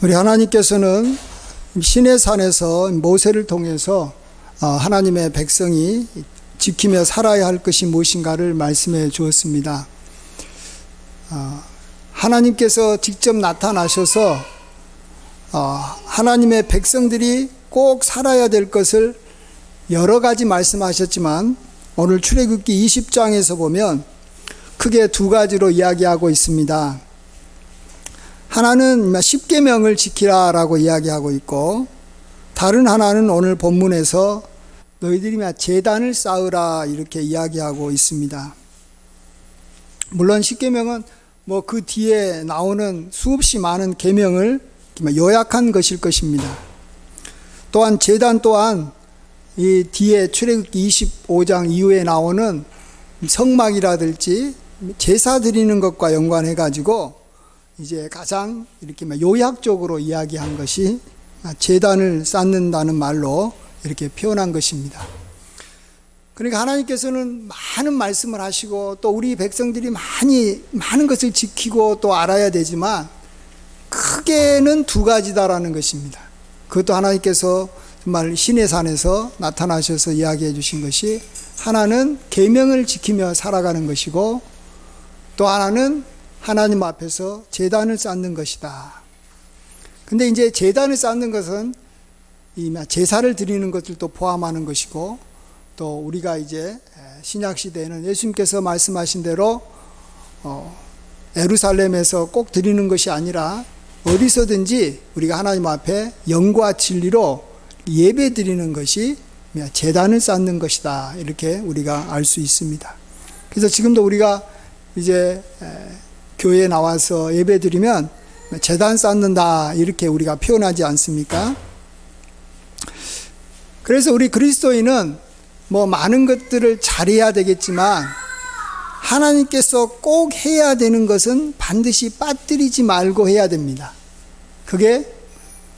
우리 하나님께서는 시내산에서 모세를 통해서 하나님의 백성이 지키며 살아야 할 것이 무엇인가를 말씀해 주었습니다. 하나님께서 직접 나타나셔서 하나님의 백성들이 꼭 살아야 될 것을 여러 가지 말씀하셨지만 오늘 출애굽기 20장에서 보면 크게 두 가지로 이야기하고 있습니다. 하나는 십계명을 지키라라고 이야기하고 있고, 다른 하나는 오늘 본문에서 너희들이 제단을 쌓으라 이렇게 이야기하고 있습니다. 물론 십계명은 그 뒤에 나오는 수없이 많은 계명을 요약한 것일 것입니다. 또한 제단 또한 이 뒤에 출애굽기 25장 이후에 나오는 성막이라든지 제사 드리는 것과 연관해 가지고 이제 가장 이렇게 요약적으로 이야기한 것이 제단을 쌓는다는 말로 이렇게 표현한 것입니다. 그러니까 하나님께서는 많은 말씀을 하시고 또 우리 백성들이 많은 것을 지키고 또 알아야 되지만 크게는 두 가지다라는 것입니다. 그것도 하나님께서 정말 시내산에서 나타나셔서 이야기해 주신 것이, 하나는 계명을 지키며 살아가는 것이고 또 하나는 하나님 앞에서 제단을 쌓는 것이다. 근데 이제 제단을 쌓는 것은 제사를 드리는 것들도 포함하는 것이고, 또 우리가 이제 신약 시대에는 예수님께서 말씀하신 대로 예루살렘에서 꼭 드리는 것이 아니라 어디서든지 우리가 하나님 앞에 영과 진리로 예배 드리는 것이 제단을 쌓는 것이다, 이렇게 우리가 알 수 있습니다. 그래서 지금도 우리가 이제 교회에 나와서 예배 드리면 제단 쌓는다 이렇게 우리가 표현하지 않습니까? 그래서 우리 그리스도인은 많은 것들을 잘해야 되겠지만 하나님께서 꼭 해야 되는 것은 반드시 빠뜨리지 말고 해야 됩니다. 그게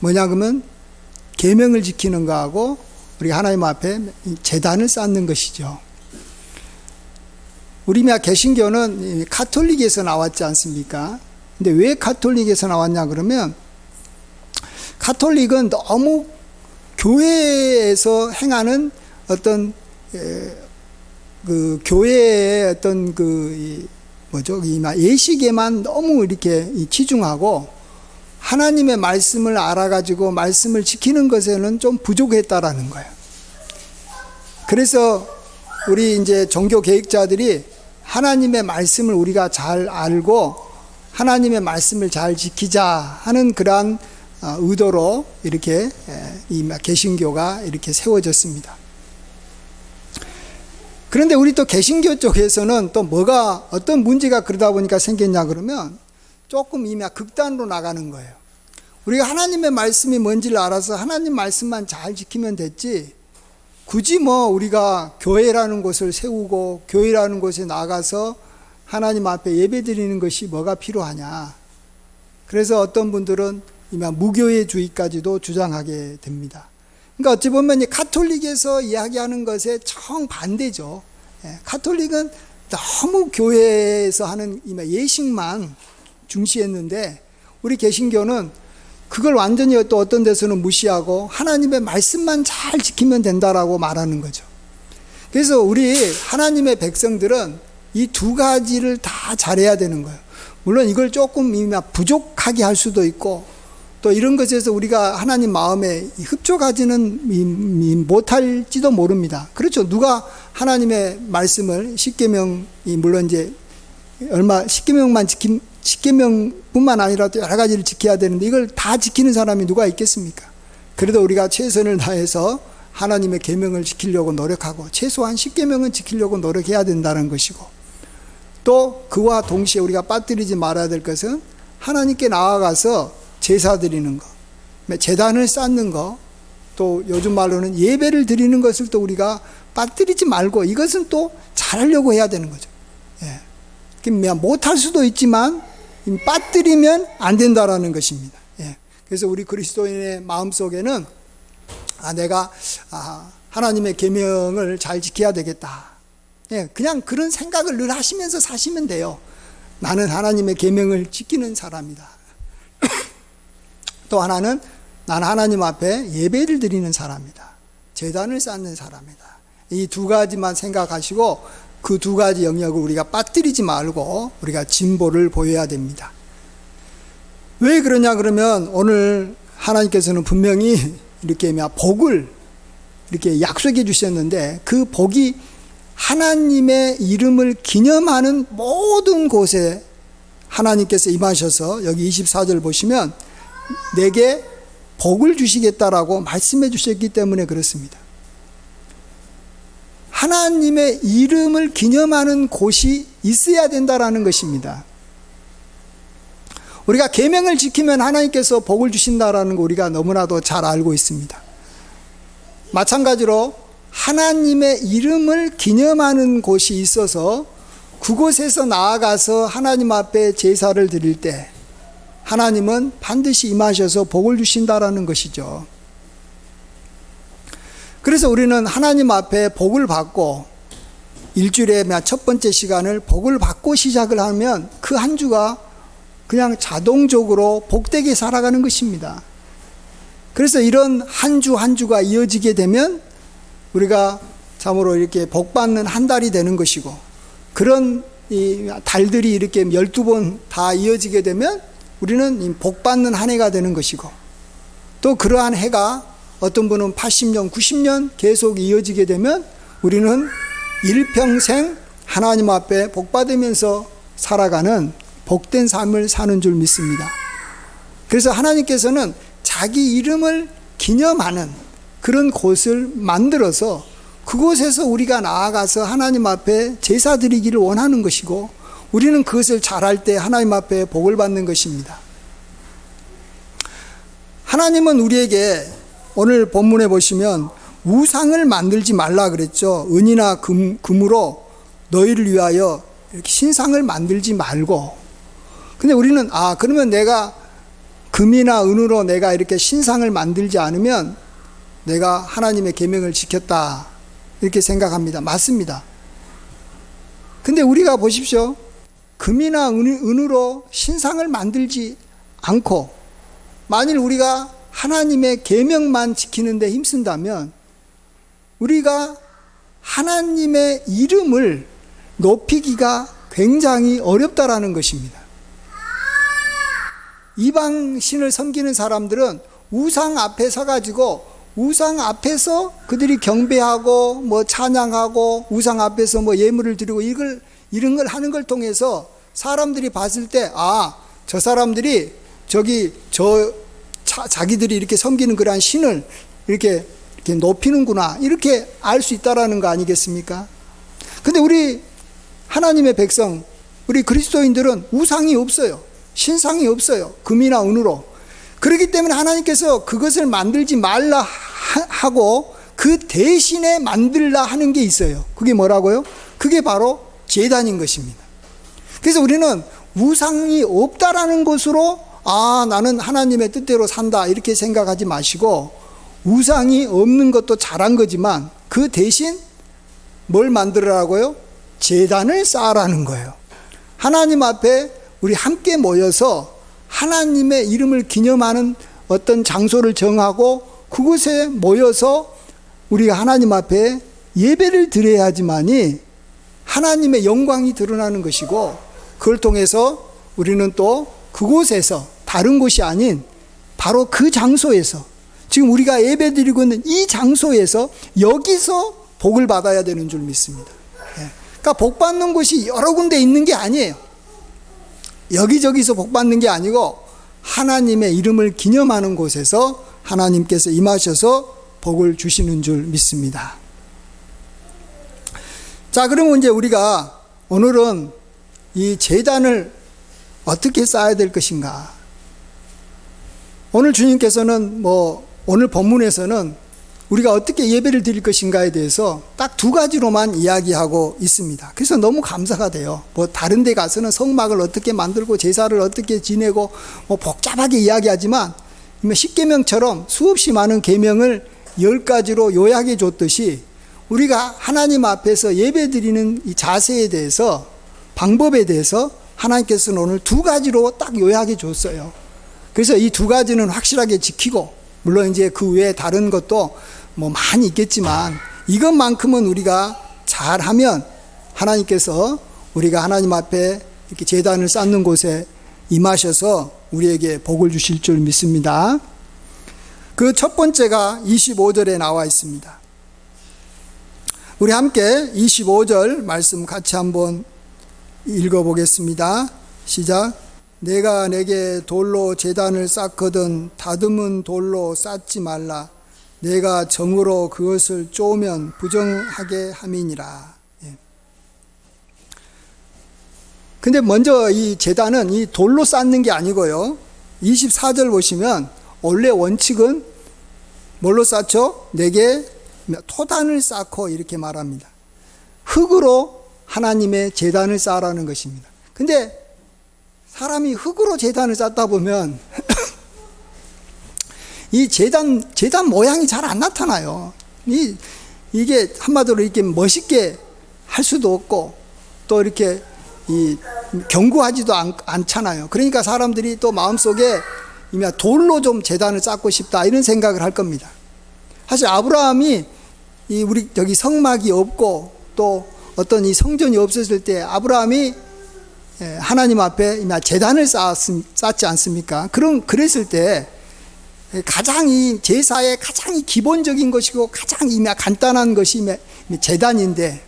뭐냐 그러면 계명을 지키는 거하고 우리 하나님 앞에 제단을 쌓는 것이죠. 우리 개신교는 가톨릭에서 나왔지 않습니까? 근데 왜 가톨릭에서 나왔냐 그러면, 가톨릭은 너무 교회에서 행하는 어떤 그 교회의 어떤 예식에만 너무 이렇게 치중하고 하나님의 말씀을 알아가지고 말씀을 지키는 것에는 좀 부족했다라는 거예요. 그래서 우리 이제 종교 계획자들이 하나님의 말씀을 우리가 잘 알고 하나님의 말씀을 잘 지키자 하는 그러한 의도로 이렇게 이 개신교가 이렇게 세워졌습니다. 그런데 우리 또 개신교 쪽에서는 또 어떤 문제가 그러다 보니까 생겼냐 그러면 조금 극단으로 나가는 거예요. 우리가 하나님의 말씀이 뭔지를 알아서 하나님 말씀만 잘 지키면 됐지, 굳이 우리가 교회라는 곳을 세우고 교회라는 곳에 나가서 하나님 앞에 예배 드리는 것이 뭐가 필요하냐. 그래서 어떤 분들은 무교회주의까지도 주장하게 됩니다. 그러니까 어찌 보면 가톨릭에서 이야기하는 것에 정반대죠. 가톨릭은 너무 교회에서 하는 예식만 중시했는데, 우리 개신교는 그걸 완전히 또 어떤 데서는 무시하고 하나님의 말씀만 잘 지키면 된다라고 말하는 거죠. 그래서 우리 하나님의 백성들은 이 두 가지를 다 잘해야 되는 거예요. 물론 이걸 조금 부족하게 할 수도 있고, 또 이런 것에서 우리가 하나님 마음에 흡족하지는 못할지도 모릅니다. 그렇죠. 누가 하나님의 말씀을 물론 이제 십계명뿐만 아니라 또 여러 가지를 지켜야 되는데 이걸 다 지키는 사람이 누가 있겠습니까? 그래도 우리가 최선을 다해서 하나님의 계명을 지키려고 노력하고 최소한 십계명은 지키려고 노력해야 된다는 것이고, 또 그와 동시에 우리가 빠뜨리지 말아야 될 것은 하나님께 나아가서 제사 드리는 것, 제단을 쌓는 것, 또 요즘 말로는 예배를 드리는 것을 또 우리가 빠뜨리지 말고 이것은 또 잘하려고 해야 되는 거죠. 못할 수도 있지만 빠뜨리면 안 된다라는 것입니다. 그래서 우리 그리스도인의 마음속에는 내가 하나님의 계명을 잘 지켜야 되겠다. 그냥 그런 생각을 늘 하시면서 사시면 돼요. 나는 하나님의 계명을 지키는 사람이다. 또 하나는 난 하나님 앞에 예배를 드리는 사람이다. 제단을 쌓는 사람이다. 이 두 가지만 생각하시고 그 두 가지 영역을 우리가 빠뜨리지 말고 우리가 진보를 보여야 됩니다. 왜 그러냐 그러면 오늘 하나님께서는 분명히 이렇게 복을 이렇게 약속해 주셨는데 그 복이 하나님의 이름을 기념하는 모든 곳에 하나님께서 임하셔서 여기 24절 보시면 내게 복을 주시겠다라고 말씀해 주셨기 때문에 그렇습니다. 하나님의 이름을 기념하는 곳이 있어야 된다라는 것입니다. 우리가 계명을 지키면 하나님께서 복을 주신다라는 거 우리가 너무나도 잘 알고 있습니다. 마찬가지로 하나님의 이름을 기념하는 곳이 있어서 그곳에서 나아가서 하나님 앞에 제사를 드릴 때 하나님은 반드시 임하셔서 복을 주신다라는 것이죠. 그래서 우리는 하나님 앞에 복을 받고 일주일에 첫 번째 시간을 복을 받고 시작을 하면 그 한 주가 그냥 자동적으로 복되게 살아가는 것입니다. 그래서 이런 한 주 한 주가 이어지게 되면 우리가 참으로 이렇게 복받는 한 달이 되는 것이고 그런 이 달들이 이렇게 12번 다 이어지게 되면 우리는 복받는 한 해가 되는 것이고 또 그러한 해가 어떤 분은 80년, 90년 계속 이어지게 되면 우리는 일평생 하나님 앞에 복받으면서 살아가는 복된 삶을 사는 줄 믿습니다. 그래서 하나님께서는 자기 이름을 기념하는 그런 곳을 만들어서 그곳에서 우리가 나아가서 하나님 앞에 제사 드리기를 원하는 것이고 우리는 그것을 잘할 때 하나님 앞에 복을 받는 것입니다. 하나님은 우리에게 오늘 본문에 보시면 우상을 만들지 말라 그랬죠. 은이나 금으로 너희를 위하여 이렇게 신상을 만들지 말고. 근데 우리는 그러면 내가 금이나 은으로 내가 이렇게 신상을 만들지 않으면 내가 하나님의 계명을 지켰다 이렇게 생각합니다. 맞습니다. 근데 우리가 보십시오. 금이나 은으로 신상을 만들지 않고 만일 우리가 하나님의 계명만 지키는 데 힘쓴다면 우리가 하나님의 이름을 높이기가 굉장히 어렵다라는 것입니다. 이방 신을 섬기는 사람들은 우상 앞에 서가지고 우상 앞에서 그들이 경배하고 찬양하고 우상 앞에서 예물을 드리고 이런 걸 하는 걸 통해서 사람들이 봤을 때 저 사람들이 자기들이 이렇게 섬기는 그러한 신을 이렇게 높이는구나 이렇게 알 수 있다라는 거 아니겠습니까? 근데 우리 하나님의 백성 우리 그리스도인들은 우상이 없어요. 신상이 없어요. 금이나 은으로. 그렇기 때문에 하나님께서 그것을 만들지 말라 하고 그 대신에 만들라 하는 게 있어요. 그게 뭐라고요? 그게 바로 제단인 것입니다. 그래서 우리는 우상이 없다라는 것으로 나는 하나님의 뜻대로 산다 이렇게 생각하지 마시고 우상이 없는 것도 잘한 거지만 그 대신 뭘 만들으라고요? 제단을 쌓으라는 거예요. 하나님 앞에 우리 함께 모여서 하나님의 이름을 기념하는 어떤 장소를 정하고 그곳에 모여서 우리가 하나님 앞에 예배를 드려야지만이 하나님의 영광이 드러나는 것이고 그걸 통해서 우리는 또 그곳에서 다른 곳이 아닌 바로 그 장소에서 지금 우리가 예배 드리고 있는 이 장소에서 여기서 복을 받아야 되는 줄 믿습니다. 그러니까 복 받는 곳이 여러 군데 있는 게 아니에요. 여기저기서 복 받는 게 아니고 하나님의 이름을 기념하는 곳에서 하나님께서 임하셔서 복을 주시는 줄 믿습니다. 자, 그러면 이제 우리가 오늘은 이 제단을 어떻게 쌓아야 될 것인가? 오늘 주님께서는 오늘 본문에서는 우리가 어떻게 예배를 드릴 것인가에 대해서 딱 두 가지로만 이야기하고 있습니다. 그래서 너무 감사가 돼요. 다른 데 가서는 성막을 어떻게 만들고 제사를 어떻게 지내고 복잡하게 이야기하지만 십계명처럼 수없이 많은 계명을 10가지로 요약해 줬듯이 우리가 하나님 앞에서 예배 드리는 이 자세에 대해서 방법에 대해서 하나님께서는 오늘 두 가지로 딱 요약해 줬어요. 그래서 이 두 가지는 확실하게 지키고, 물론 이제 그 외에 다른 것도 뭐 많이 있겠지만 이것만큼은 우리가 잘하면 하나님께서 우리가 하나님 앞에 이렇게 제단을 쌓는 곳에 임하셔서 우리에게 복을 주실 줄 믿습니다. 그 첫 번째가 25절에 나와 있습니다. 우리 함께 25절 말씀 같이 한번 읽어보겠습니다. 시작. 내가 내게 돌로 제단을 쌓거든 다듬은 돌로 쌓지 말라. 내가 정으로 그것을 쪼으면 부정하게 함이니라. 근데 먼저 이 제단은 이 돌로 쌓는 게 아니고요. 24절 보시면 원래 원칙은 뭘로 쌓죠? 내게 토단을 쌓고 이렇게 말합니다. 흙으로 하나님의 제단을 쌓으라는 것입니다. 근데 사람이 흙으로 제단을 쌓다 보면 이 제단 모양이 잘 안 나타나요. 이게 한마디로 이렇게 멋있게 할 수도 없고 또 이렇게 견고하지도 않잖아요. 그러니까 사람들이 또 마음속에 돌로 좀 제단을 쌓고 싶다 이런 생각을 할 겁니다. 사실 아브라함이 우리 여기 성막이 없고 또 어떤 이 성전이 없었을 때 아브라함이 하나님 앞에 제단을 쌓지 않습니까? 그랬을 때 가장 이 제사의 가장 기본적인 것이고 가장 간단한 것이 제단인데,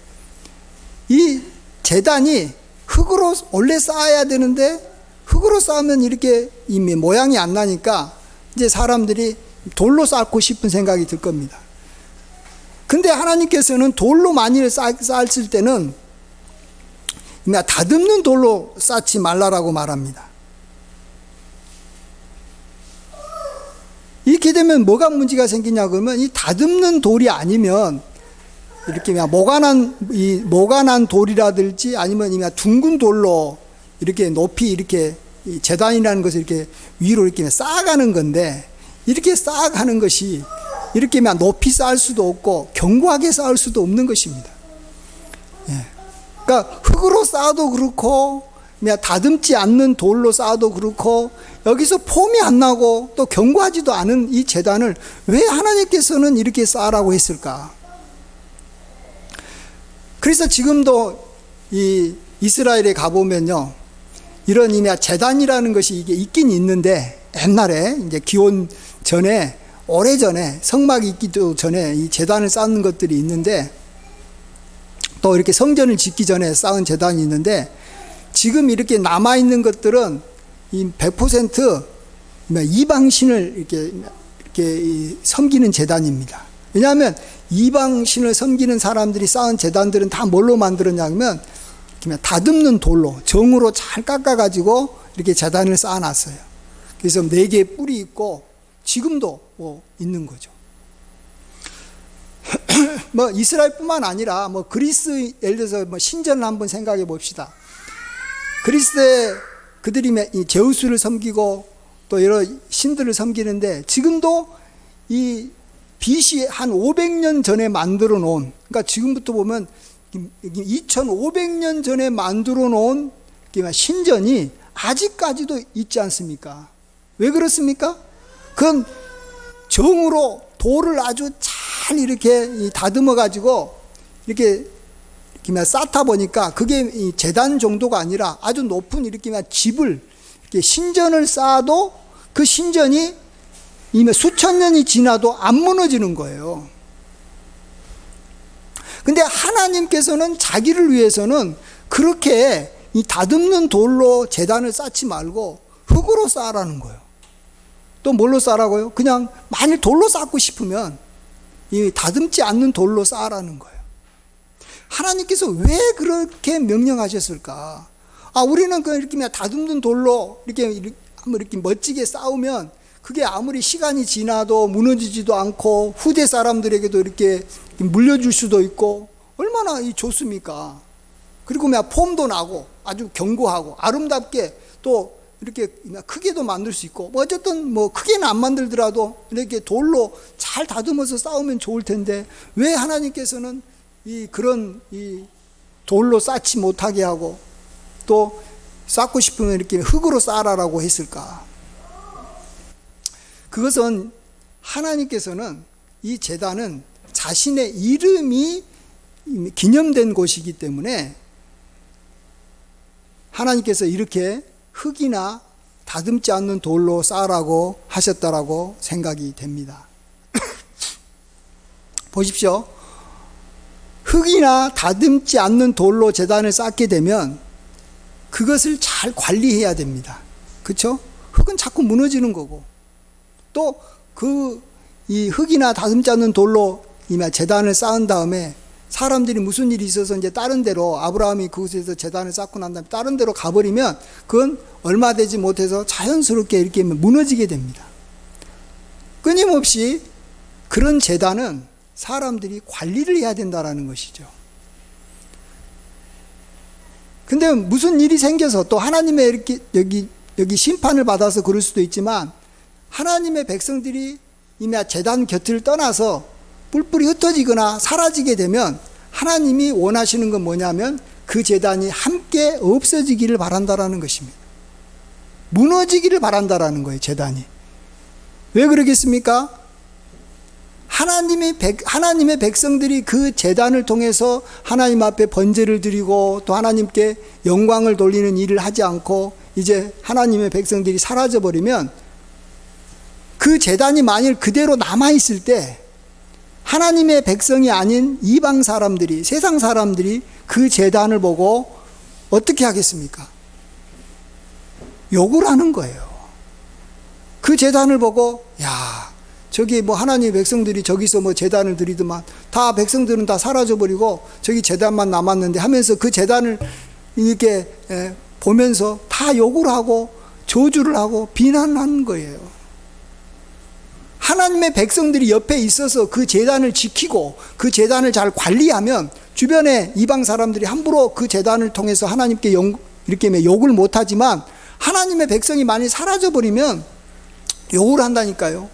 이 제단이 흙으로 원래 쌓아야 되는데 흙으로 쌓으면 이렇게 모양이 안 나니까 이제 사람들이 돌로 쌓고 싶은 생각이 들 겁니다. 근데 하나님께서는 돌로 만일 쌓았을 때는 다듬는 돌로 쌓지 말라라고 말합니다. 이렇게 되면 뭐가 문제가 생기냐 그러면 이 다듬는 돌이 아니면 이렇게 모가난 돌이라든지 아니면 둥근 돌로 이렇게 높이 이렇게 제단이라는 것을 이렇게 위로 이렇게 쌓아가는 건데, 이렇게 쌓아가는 것이 이렇게 높이 쌓을 수도 없고 견고하게 쌓을 수도 없는 것입니다. 그러니까 흙으로 쌓아도 그렇고 다듬지 않는 돌로 쌓아도 그렇고 여기서 폼이 안 나고 또 견고하지도 않은 이 제단을 왜 하나님께서는 이렇게 쌓으라고 했을까? 그래서 지금도 이 이스라엘에 가보면요, 이런 제단이라는 것이 이게 있긴 있는데, 옛날에 이제 기원 전에 오래전에 성막이 있기도 전에 이 제단을 쌓는 것들이 있는데, 또 이렇게 성전을 짓기 전에 쌓은 제단이 있는데, 지금 이렇게 남아있는 것들은 100% 이방신을 이렇게 섬기는 제단입니다. 왜냐하면 이방신을 섬기는 사람들이 쌓은 제단들은 다 뭘로 만들었냐면 다듬는 돌로 정으로 잘 깎아가지고 이렇게 제단을 쌓아놨어요. 그래서 4개의 뿔이 있고 지금도 있는 거죠. 이스라엘뿐만 아니라 그리스, 예를 들어서 신전을 한번 생각해 봅시다. 그리스에 그들이 이 제우스를 섬기고 또 여러 신들을 섬기는데, 지금도 이 BC 한 500년 전에 만들어 놓은, 그러니까 지금부터 보면 2500년 전에 만들어 놓은 신전이 아직까지도 있지 않습니까? 왜 그렇습니까? 그건 정으로 돌을 아주 잘 이렇게 다듬어 가지고 이렇게 쌓다 보니까 그게 제단 정도가 아니라 아주 높은 이렇게 집을, 이렇게 신전을 쌓아도 그 신전이 이미 수천 년이 지나도 안 무너지는 거예요. 근데 하나님께서는 자기를 위해서는 그렇게 이 다듬는 돌로 제단을 쌓지 말고 흙으로 쌓으라는 거예요. 또 뭘로 쌓으라고요? 그냥 만일 돌로 쌓고 싶으면 이 다듬지 않는 돌로 쌓으라는 거예요. 하나님께서 왜 그렇게 명령하셨을까? 우리는 이렇게 다듬는 돌로 이렇게 멋지게 쌓으면 그게 아무리 시간이 지나도 무너지지도 않고 후대 사람들에게도 이렇게 물려줄 수도 있고 얼마나 좋습니까? 그리고 폼도 나고 아주 견고하고 아름답게 또 이렇게 크게도 만들 수 있고, 어쨌든 크게는 안 만들더라도 이렇게 돌로 잘 다듬어서 쌓으면 좋을 텐데 왜 하나님께서는 그런 돌로 쌓지 못하게 하고 또 쌓고 싶으면 이렇게 흙으로 쌓아라라고 했을까? 그것은 하나님께서는 이 제단은 자신의 이름이 기념된 곳이기 때문에 하나님께서 이렇게 흙이나 다듬지 않는 돌로 쌓으라고 하셨다라고 생각이 됩니다. 보십시오. 흙이나 다듬지 않는 돌로 제단을 쌓게 되면 그것을 잘 관리해야 됩니다. 그렇죠? 흙은 자꾸 무너지는 거고, 또 이 흙이나 다듬지 않는 돌로 제단을 쌓은 다음에 사람들이 무슨 일이 있어서 이제 다른 데로, 아브라함이 그곳에서 제단을 쌓고 난 다음에 다른 데로 가버리면 그건 얼마 되지 못해서 자연스럽게 이렇게 무너지게 됩니다. 끊임없이 그런 제단은 사람들이 관리를 해야 된다라는 것이죠. 근데 무슨 일이 생겨서 또 하나님의 이렇게 여기 심판을 받아서 그럴 수도 있지만, 하나님의 백성들이 이미 제단 곁을 떠나서 뿔뿔이 흩어지거나 사라지게 되면 하나님이 원하시는 건 뭐냐면 그 제단이 함께 없어지기를 바란다라는 것입니다. 무너지기를 바란다라는 거예요, 제단이. 왜 그러겠습니까? 하나님의 백성들이 그 제단을 통해서 하나님 앞에 번제를 드리고 또 하나님께 영광을 돌리는 일을 하지 않고 이제 하나님의 백성들이 사라져버리면, 그 제단이 만일 그대로 남아있을 때 하나님의 백성이 아닌 이방 사람들이, 세상 사람들이 그 제단을 보고 어떻게 하겠습니까? 욕을 하는 거예요. 그 제단을 보고, 야, 저기 뭐 하나님의 백성들이 저기서 뭐 제단을 드리더만 다 백성들은 다 사라져버리고 저기 제단만 남았는데 하면서 그 제단을 이렇게 보면서 다 욕을 하고 저주를 하고 비난하는 거예요. 하나님의 백성들이 옆에 있어서 그 제단을 지키고 그 제단을 잘 관리하면 주변에 이방 사람들이 함부로 그 제단을 통해서 하나님께 이렇게 욕을 못하지만, 하나님의 백성이 많이 사라져버리면 욕을 한다니까요.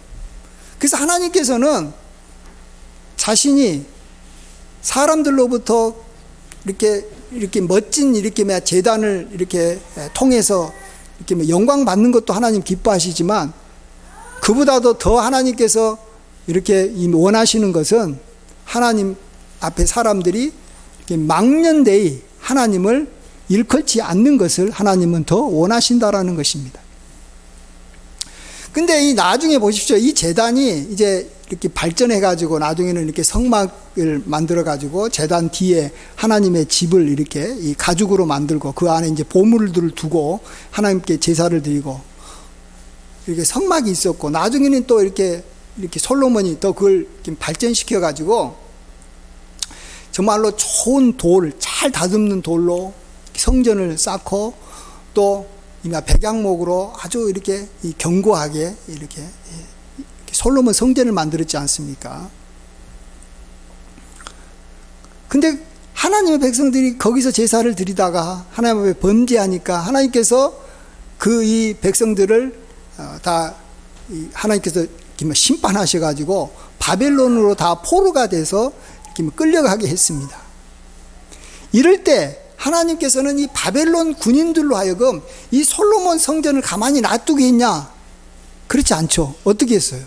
그래서 하나님께서는 자신이 사람들로부터 이렇게 멋진 제단을 이렇게 통해서 이렇게 영광 받는 것도 하나님 기뻐하시지만, 그보다도 더 하나님께서 이렇게 원하시는 것은 하나님 앞에 사람들이 이렇게 망년되이 하나님을 일컬지 않는 것을 하나님은 더 원하신다라는 것입니다. 근데 이 나중에 보십시오. 이 제단이 이제 이렇게 발전해가지고 나중에는 이렇게 성막을 만들어가지고 제단 뒤에 하나님의 집을 이렇게 이 가죽으로 만들고 그 안에 이제 보물들을 두고 하나님께 제사를 드리고 이렇게 성막이 있었고, 나중에는 또 이렇게 솔로몬이 또 그걸 발전시켜가지고 정말로 좋은 돌, 잘 다듬는 돌로 성전을 쌓고 또 백양목으로 아주 이렇게 견고하게 이렇게 솔로몬 성전을 만들었지 않습니까? 근데 하나님의 백성들이 거기서 제사를 드리다가 하나님 앞에 범죄하니까 하나님께서 이 백성들을 다 하나님께서 심판하셔가지고 바벨론으로 다 포로가 돼서 이렇게 끌려가게 했습니다. 이럴 때 하나님께서는 이 바벨론 군인들로 하여금 이 솔로몬 성전을 가만히 놔두게 했냐? 그렇지 않죠. 어떻게 했어요?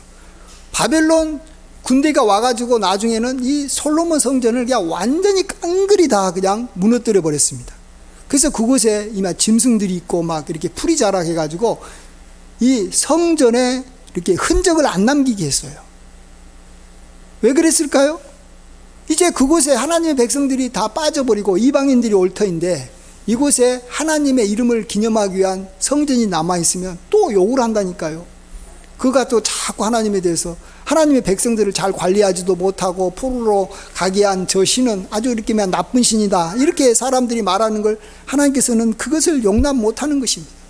바벨론 군대가 와가지고 나중에는 이 솔로몬 성전을 그냥 완전히 깡그리 다 그냥 무너뜨려 버렸습니다. 그래서 그곳에 이마 짐승들이 있고 막 이렇게 풀이 자라해가지고 이 성전에 이렇게 흔적을 안 남기게 했어요. 왜 그랬을까요? 이제 그곳에 하나님의 백성들이 다 빠져버리고 이방인들이 올 터인데 이곳에 하나님의 이름을 기념하기 위한 성전이 남아있으면 또 욕을 한다니까요. 그가 또 자꾸 하나님에 대해서 하나님의 백성들을 잘 관리하지도 못하고 포로로 가게 한 저 신은 아주 이렇게 나쁜 신이다, 이렇게 사람들이 말하는 걸 하나님께서는 그것을 용납 못하는 것입니다.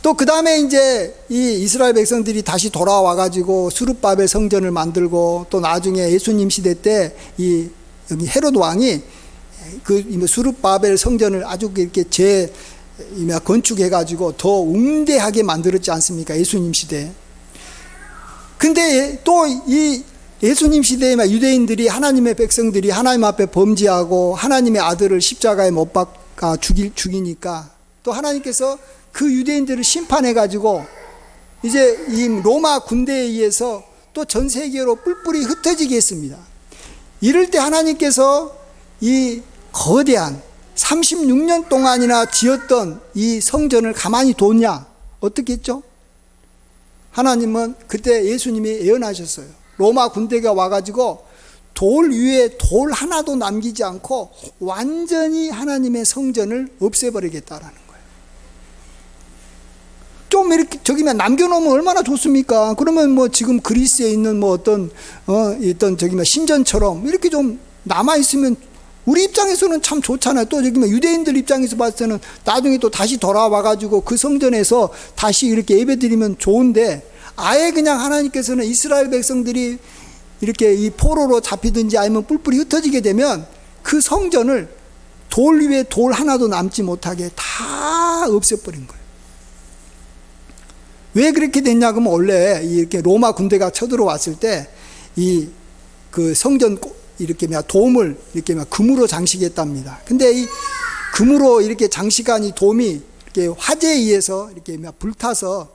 또 그 다음에 이제 이 이스라엘 백성들이 다시 돌아와가지고 수르바벨 성전을 만들고 또 나중에 예수님 시대 때 여기 헤롯 왕이 그 수르바벨 성전을 아주 이렇게 건축해가지고 더 웅대하게 만들었지 않습니까? 예수님 시대. 근데 또 이 예수님 시대에 유대인들이 하나님의 백성들이 하나님 앞에 범죄하고 하나님의 아들을 십자가에 못 박아 죽이니까 또 하나님께서 그 유대인들을 심판해가지고 이제 이 로마 군대에 의해서 또 전 세계로 뿔뿔이 흩어지게 했습니다. 이럴 때 하나님께서 이 거대한 36년 동안이나 지었던 이 성전을 가만히 뒀냐? 어떻게 했죠? 하나님은 그때 예수님이 예언하셨어요. 로마 군대가 와가지고 돌 위에 돌 하나도 남기지 않고 완전히 하나님의 성전을 없애버리겠다라는 거예요. 좀 이렇게 저기만 남겨놓으면 얼마나 좋습니까? 그러면 뭐 지금 그리스에 있는 뭐 어떤 저기만 신전처럼 이렇게 좀 남아 있으면 우리 입장에서는 참 좋잖아요. 또 저기 유대인들 입장에서 봤을 때는 나중에 또 다시 돌아와가지고 그 성전에서 다시 이렇게 예배드리면 좋은데, 아예 그냥 하나님께서는 이스라엘 백성들이 이렇게 이 포로로 잡히든지 아니면 뿔뿔이 흩어지게 되면 그 성전을 돌 위에 돌 하나도 남지 못하게 다 없애버린 거예요. 왜 그렇게 됐냐 그러면, 원래 이렇게 로마 군대가 쳐들어왔을 때 이 그 성전 이렇게 돔을 이렇게 금으로 장식했답니다. 근데 이 금으로 이렇게 장식한 이 돔이 이렇게 화재에 의해서 이렇게 불타서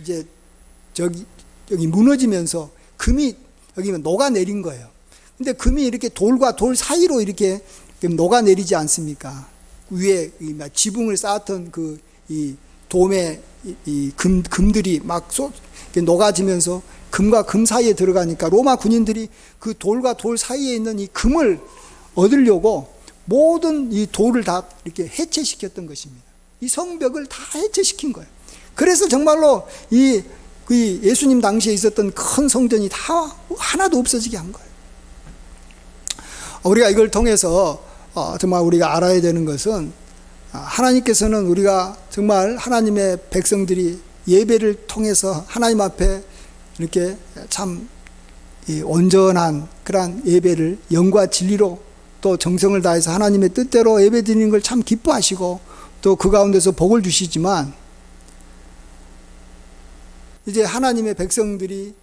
이제 여기 무너지면서 금이 여기 녹아내린 거예요. 근데 금이 이렇게 돌과 돌 사이로 이렇게 녹아내리지 않습니까? 위에 지붕을 쌓았던 그 이 돔의 이 금들이 막 녹아지면서 금과 금 사이에 들어가니까 로마 군인들이 그 돌과 돌 사이에 있는 이 금을 얻으려고 모든 이 돌을 다 이렇게 해체시켰던 것입니다. 이 성벽을 다 해체시킨 거예요. 그래서 정말로 이 예수님 당시에 있었던 큰 성전이 다 하나도 없어지게 한 거예요. 우리가 이걸 통해서 정말 우리가 알아야 되는 것은, 하나님께서는 우리가 정말 하나님의 백성들이 예배를 통해서 하나님 앞에 이렇게 참 온전한 그러한 예배를 영과 진리로 또 정성을 다해서 하나님의 뜻대로 예배 드리는 걸 참 기뻐하시고 또 그 가운데서 복을 주시지만, 이제 하나님의 백성들이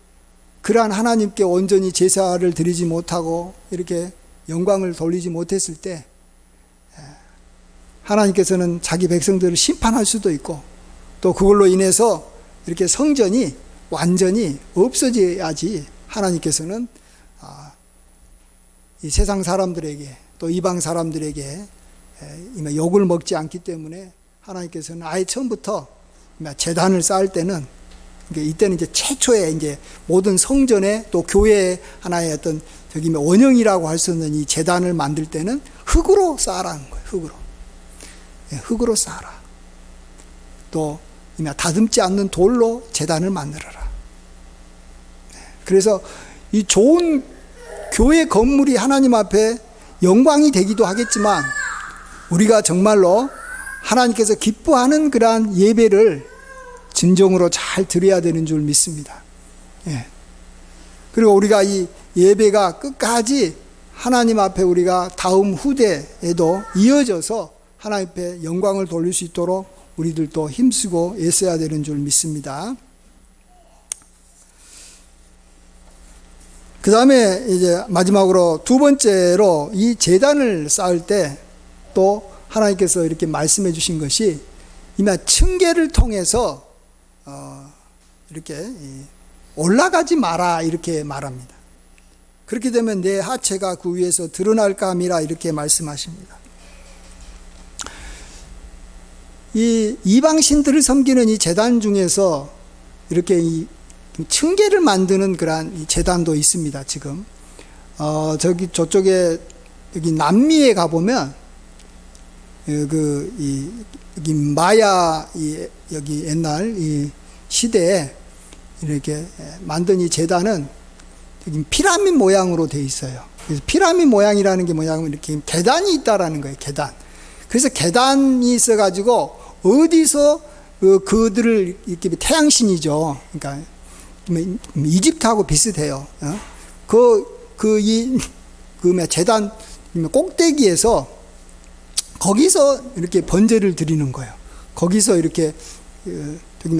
그러한 하나님께 온전히 제사를 드리지 못하고 이렇게 영광을 돌리지 못했을 때 하나님께서는 자기 백성들을 심판할 수도 있고, 또 그걸로 인해서 이렇게 성전이 완전히 없어져야지 하나님께서는 이 세상 사람들에게 또 이방 사람들에게 욕을 먹지 않기 때문에 하나님께서는 아예 처음부터 제단을 쌓을 때는, 이때는 이제 최초의 이제 모든 성전의 또 교회의 하나의 어떤 원형이라고 할 수 있는 이 제단을 만들 때는 흙으로 쌓으라는 거예요. 흙으로 쌓아라. 또 다듬지 않는 돌로 제단을 만들어라. 그래서 이 좋은 교회 건물이 하나님 앞에 영광이 되기도 하겠지만, 우리가 정말로 하나님께서 기뻐하는 그러한 예배를 진정으로 잘 드려야 되는 줄 믿습니다. 그리고 우리가 이 예배가 끝까지 하나님 앞에 우리가 다음 후대에도 이어져서 하나님 앞에 영광을 돌릴 수 있도록 우리들도 힘쓰고 애써야 되는 줄 믿습니다. 그 다음에 이제 마지막으로 두 번째로 이 제단을 쌓을 때 또 하나님께서 이렇게 말씀해 주신 것이, 이미 층계를 통해서 이렇게 올라가지 마라 이렇게 말합니다. 그렇게 되면 내 하체가 그 위에서 드러날까 함이라 이렇게 말씀하십니다. 이 이방신들을 섬기는 이 제단 중에서 이렇게 이 층계를 만드는 그러한 이 제단도 있습니다. 지금 저쪽에 여기 남미에 가보면 여기 마야 여기 옛날 이 시대에 이렇게 만든 이 제단은 여기 피라밋 모양으로 되어 있어요. 그래서 피라밋 모양이라는 게 뭐냐면 이렇게 계단이 있다라는 거예요. 계단. 그래서 계단이 있어가지고 어디서 그들을 이렇게 태양신이죠. 그러니까 이집트하고 비슷해요. 제단 꼭대기에서 거기서 이렇게 번제를 드리는 거예요. 거기서 이렇게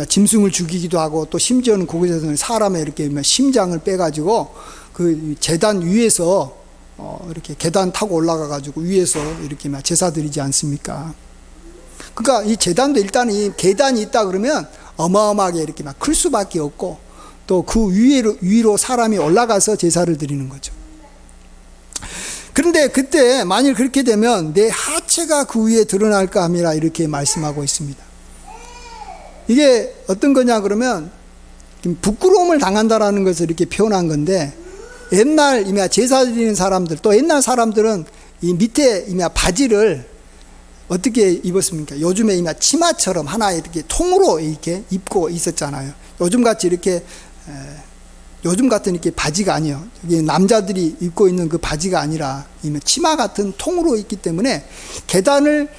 짐승을 죽이기도 하고, 또 심지어는 거기서 사람의 이렇게 심장을 빼가지고 그 제단 위에서 이렇게 계단 타고 올라가가지고 위에서 이렇게 제사 드리지 않습니까? 그러니까 이 제단도 일단 이 계단이 있다 그러면 어마어마하게 이렇게 막 클 수밖에 없고, 또 그 위로 사람이 올라가서 제사를 드리는 거죠. 그런데 그때 만일 그렇게 되면 내 하체가 그 위에 드러날까 함이라 이렇게 말씀하고 있습니다. 이게 어떤 거냐 그러면 부끄러움을 당한다라는 것을 이렇게 표현한 건데, 옛날 제사 드리는 사람들, 또 옛날 사람들은 이 밑에 바지를 어떻게 입었습니까? 요즘에 치마처럼 하나 이렇게 통으로 이렇게 입고 있었잖아요. 요즘 같이 이렇게 요즘 같은 이렇게 바지가 아니에요. 여기 남자들이 입고 있는 그 바지가 아니라 치마 같은 통으로 있기 때문에 계단을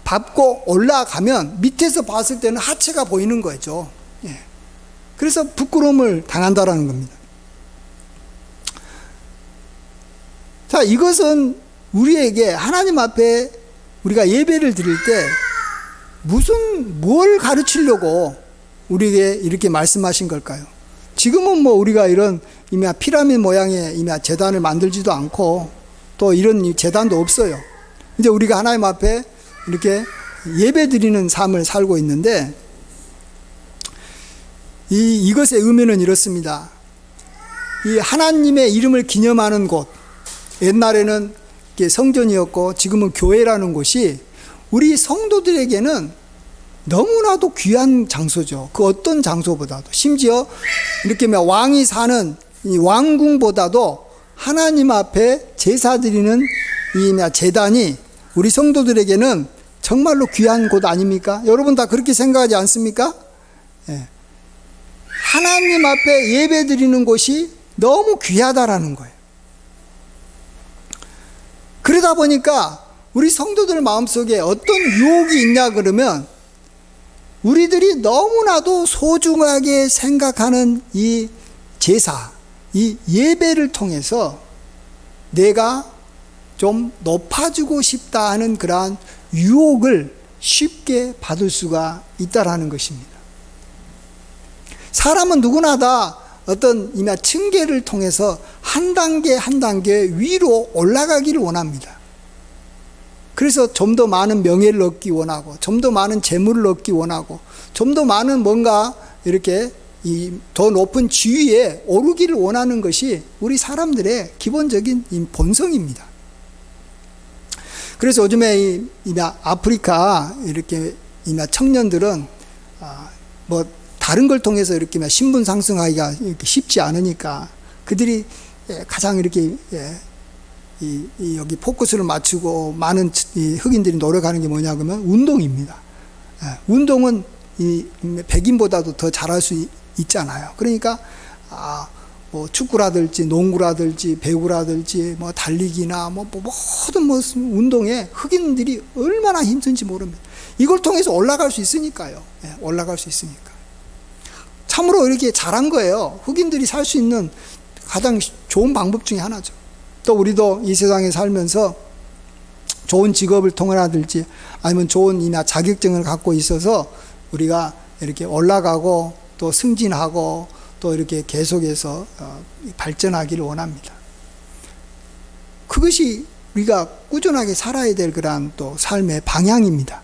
밟고 올라가면 밑에서 봤을 때는 하체가 보이는 거죠. 예. 그래서 부끄러움을 당한다라는 겁니다. 자, 이것은 우리에게 하나님 앞에 우리가 예배를 드릴 때 뭘 가르치려고 우리에게 이렇게 말씀하신 걸까요? 지금은 우리가 이런 피라미드 모양의 제단을 만들지도 않고 또 이런 제단도 없어요. 이제 우리가 하나님 앞에 이렇게 예배 드리는 삶을 살고 있는데, 이것의 의미는 이렇습니다. 이 하나님의 이름을 기념하는 곳, 옛날에는 성전이었고 지금은 교회라는 곳이 우리 성도들에게는 너무나도 귀한 장소죠. 그 어떤 장소보다도, 심지어 이렇게 왕이 사는 이 왕궁보다도 하나님 앞에 제사 드리는 이 제단이 우리 성도들에게는 정말로 귀한 곳 아닙니까? 여러분 다 그렇게 생각하지 않습니까? 예. 하나님 앞에 예배 드리는 곳이 너무 귀하다라는 거예요. 그러다 보니까 우리 성도들 마음속에 어떤 유혹이 있냐 그러면, 우리들이 너무나도 소중하게 생각하는 이 제사, 이 예배를 통해서 내가 좀 높아지고 싶다 하는 그러한 유혹을 쉽게 받을 수가 있다라는 것입니다. 사람은 누구나 다 어떤 층계를 통해서 한 단계 한 단계 위로 올라가기를 원합니다. 그래서 좀 더 많은 명예를 얻기 원하고, 좀 더 많은 재물을 얻기 원하고, 좀 더 많은 뭔가 이렇게 더 높은 지위에 오르기를 원하는 것이 우리 사람들의 기본적인 본성입니다. 그래서 요즘에 아프리카 이렇게 청년들은 다른 걸 통해서 이렇게 신분 상승하기가 이렇게 쉽지 않으니까 그들이 가장 이렇게 여기 포커스를 맞추고 많은 흑인들이 노력하는 게 뭐냐 그러면 운동입니다. 운동은 백인보다도 더 잘할 수 있잖아요. 그러니까 축구라든지 농구라든지 배구라든지 달리기나 모든 운동에 흑인들이 얼마나 힘든지 모릅니다. 이걸 통해서 올라갈 수 있으니까요. 올라갈 수 있으니까. 참으로 이렇게 잘한 거예요. 흑인들이 살 수 있는 가장 좋은 방법 중에 하나죠. 또 우리도 이 세상에 살면서 좋은 직업을 통해라든지 아니면 좋은 자격증을 갖고 있어서 우리가 이렇게 올라가고 또 승진하고 또 이렇게 계속해서 발전하기를 원합니다. 그것이 우리가 꾸준하게 살아야 될 그러한 또 삶의 방향입니다.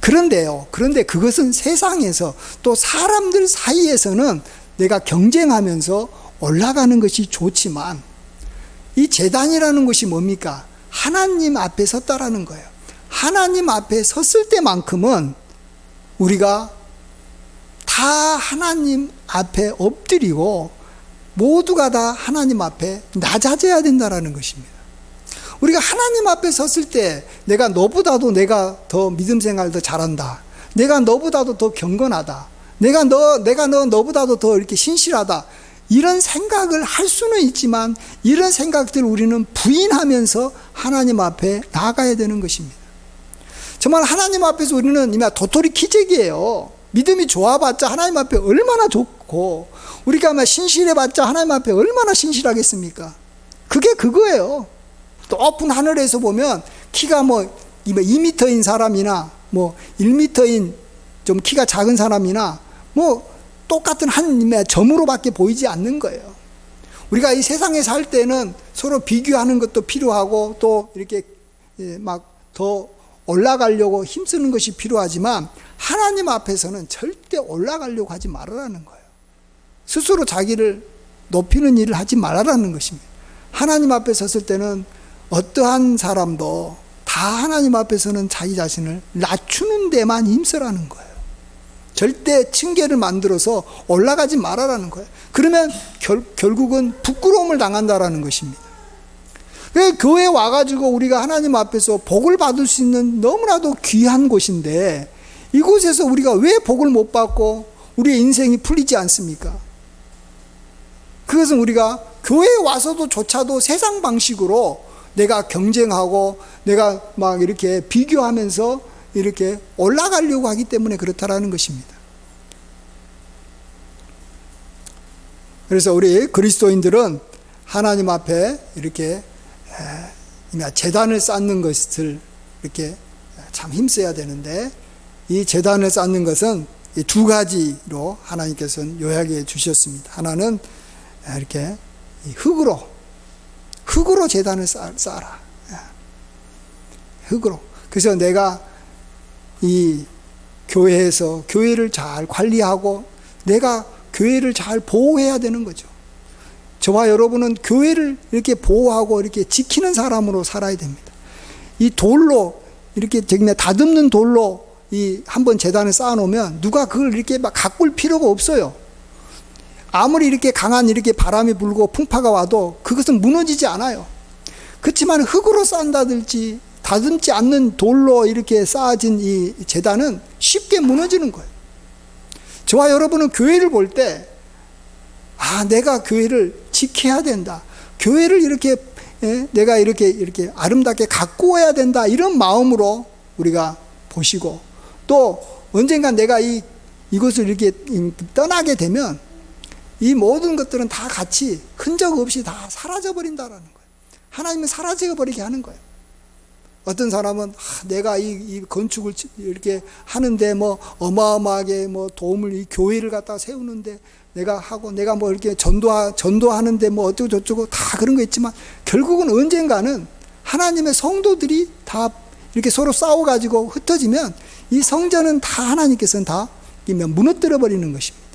그런데 그것은 세상에서 또 사람들 사이에서는 내가 경쟁하면서 올라가는 것이 좋지만, 이 제단이라는 것이 뭡니까? 하나님 앞에 섰다라는 거예요. 하나님 앞에 섰을 때만큼은 우리가 다 하나님 앞에 엎드리고 모두가 다 하나님 앞에 낮아져야 된다라는 것입니다. 우리가 하나님 앞에 섰을 때 내가 너보다도 내가 더 믿음 생활 더 잘한다, 내가 너보다도 더 경건하다, 내가 너보다도 더 이렇게 신실하다, 이런 생각을 할 수는 있지만 이런 생각들을 우리는 부인하면서 하나님 앞에 나아가야 되는 것입니다. 정말 하나님 앞에서 우리는 도토리 키재기예요. 믿음이 좋아봤자 하나님 앞에 얼마나 좋고, 우리가 신실해봤자 하나님 앞에 얼마나 신실하겠습니까? 그게 그거예요. 높은 하늘에서 보면 키가 2m인 사람이나 1m인 좀 키가 작은 사람이나 똑같은 한 점으로밖에 보이지 않는 거예요. 우리가 이 세상에 살 때는 서로 비교하는 것도 필요하고 또 이렇게 더 올라가려고 힘쓰는 것이 필요하지만 하나님 앞에서는 절대 올라가려고 하지 말아라는 거예요. 스스로 자기를 높이는 일을 하지 말아라는 것입니다. 하나님 앞에 섰을 때는 어떠한 사람도 다 하나님 앞에서는 자기 자신을 낮추는 데만 힘쓰라는 거예요. 절대 층계를 만들어서 올라가지 말아라는 거예요. 그러면 결국은 부끄러움을 당한다라는 것입니다. 교회에 와가지고 우리가 하나님 앞에서 복을 받을 수 있는 너무나도 귀한 곳인데 이곳에서 우리가 왜 복을 못 받고 우리의 인생이 풀리지 않습니까? 그것은 우리가 교회에 와서도 조차도 세상 방식으로 내가 경쟁하고 내가 막 이렇게 비교하면서 이렇게 올라가려고 하기 때문에 그렇다라는 것입니다. 그래서 우리 그리스도인들은 하나님 앞에 이렇게 제단을 쌓는 것을 이렇게 참 힘써야 되는데 이 제단을 쌓는 것은 이 두 가지로 하나님께서는 요약해 주셨습니다. 하나는 이렇게 흙으로 제단을 쌓아라. 흙으로. 그래서 내가 이 교회에서 교회를 잘 관리하고 내가 교회를 잘 보호해야 되는 거죠. 저와 여러분은 교회를 이렇게 보호하고 이렇게 지키는 사람으로 살아야 됩니다. 이 돌로 이렇게 다듬는 돌로 이 한번 제단을 쌓아놓으면 누가 그걸 이렇게 막 가꿀 필요가 없어요. 아무리 이렇게 강한 이렇게 바람이 불고 풍파가 와도 그것은 무너지지 않아요. 그렇지만 흙으로 쌓는다든지 다듬지 않는 돌로 이렇게 쌓아진 이 제단은 쉽게 무너지는 거예요. 저와 여러분은 교회를 볼 때 내가 교회를 지켜야 된다. 교회를 이렇게 내가 이렇게 아름답게 가꾸어야 된다. 이런 마음으로 우리가 보시고 또 언젠가 내가 이곳을 이렇게 떠나게 되면 이 모든 것들은 다 같이 흔적 없이 다 사라져 버린다라는 거예요. 하나님은 사라져 버리게 하는 거예요. 어떤 사람은 내가 이 건축을 이렇게 하는데 뭐 어마어마하게 뭐 도움을 이 교회를 갖다가 세우는데 내가 하고 내가 뭐 이렇게 전도하는데 뭐 어쩌고 저쩌고 다 그런 거 있지만 결국은 언젠가는 하나님의 성도들이 다 이렇게 서로 싸워가지고 흩어지면 이 성전은 다 하나님께서는 다 무너뜨려 버리는 것입니다.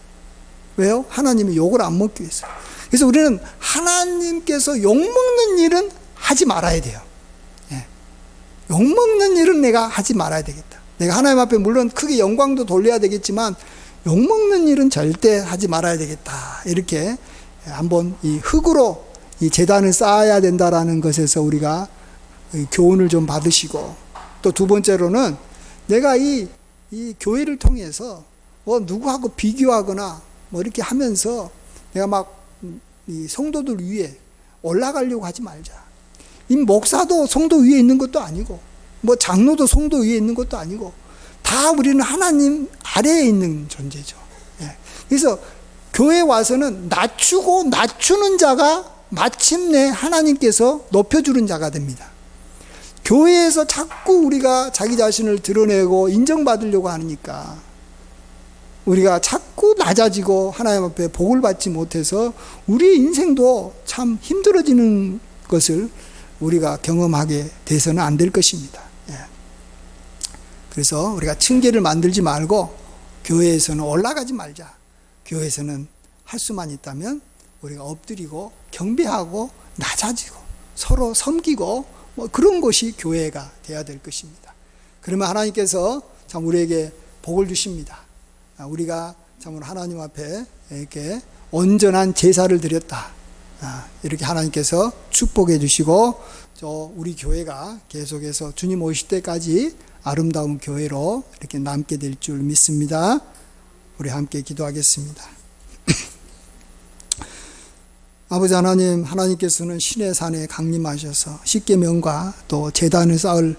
왜요? 하나님이 욕을 안 먹기 위해서. 그래서 우리는 하나님께서 욕먹는 일은 하지 말아야 돼요. 욕먹는 일은 내가 하지 말아야 되겠다. 내가 하나님 앞에 물론 크게 영광도 돌려야 되겠지만 욕먹는 일은 절대 하지 말아야 되겠다. 이렇게 한번 이 흙으로 이 제단을 쌓아야 된다라는 것에서 우리가 교훈을 좀 받으시고 또 두 번째로는 내가 이 교회를 통해서 뭐 누구하고 비교하거나 뭐 이렇게 하면서 내가 막 이 성도들 위에 올라가려고 하지 말자. 이 목사도 성도 위에 있는 것도 아니고 뭐 장로도 성도 위에 있는 것도 아니고 다 우리는 하나님 아래에 있는 존재죠. 그래서 교회에 와서는 낮추고 낮추는 자가 마침내 하나님께서 높여주는 자가 됩니다. 교회에서 자꾸 우리가 자기 자신을 드러내고 인정받으려고 하니까 우리가 자꾸 낮아지고 하나님 앞에 복을 받지 못해서 우리의 인생도 참 힘들어지는 것을 우리가 경험하게 돼서는 안 될 것입니다. 그래서 우리가 층계를 만들지 말고 교회에서는 올라가지 말자. 교회에서는 할 수만 있다면 우리가 엎드리고 경배하고 낮아지고 서로 섬기고 뭐 그런 것이 교회가 돼야 될 것입니다. 그러면 하나님께서 참 우리에게 복을 주십니다. 우리가 참으로 하나님 앞에 이렇게 온전한 제사를 드렸다. 이렇게 하나님께서 축복해 주시고 우리 교회가 계속해서 주님 오실 때까지 아름다운 교회로 이렇게 남게 될 줄 믿습니다. 우리 함께 기도하겠습니다. 아버지 하나님, 하나님께서는 신의 산에 강림하셔서 십계명과 또 제단을 쌓을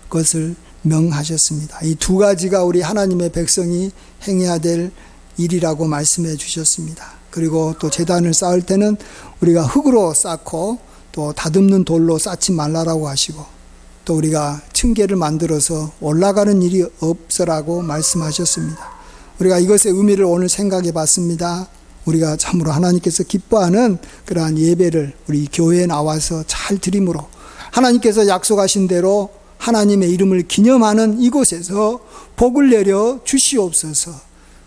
것을 명하셨습니다. 이 두 가지가 우리 하나님의 백성이 행해야 될 일이라고 말씀해 주셨습니다. 그리고 또 제단을 쌓을 때는 우리가 흙으로 쌓고 또 다듬는 돌로 쌓지 말라라고 하시고 또 우리가 층계를 만들어서 올라가는 일이 없으라고 말씀하셨습니다. 우리가 이것의 의미를 오늘 생각해 봤습니다. 우리가 참으로 하나님께서 기뻐하는 그러한 예배를 우리 교회에 나와서 잘 드림으로 하나님께서 약속하신 대로 하나님의 이름을 기념하는 이곳에서 복을 내려 주시옵소서.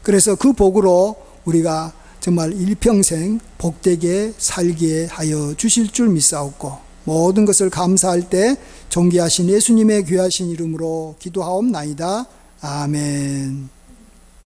그래서 그 복으로 우리가 정말 일평생 복되게 살게 하여 주실 줄 믿사옵고, 모든 것을 감사할 때 존귀하신 예수님의 귀하신 이름으로 기도하옵나이다. 아멘.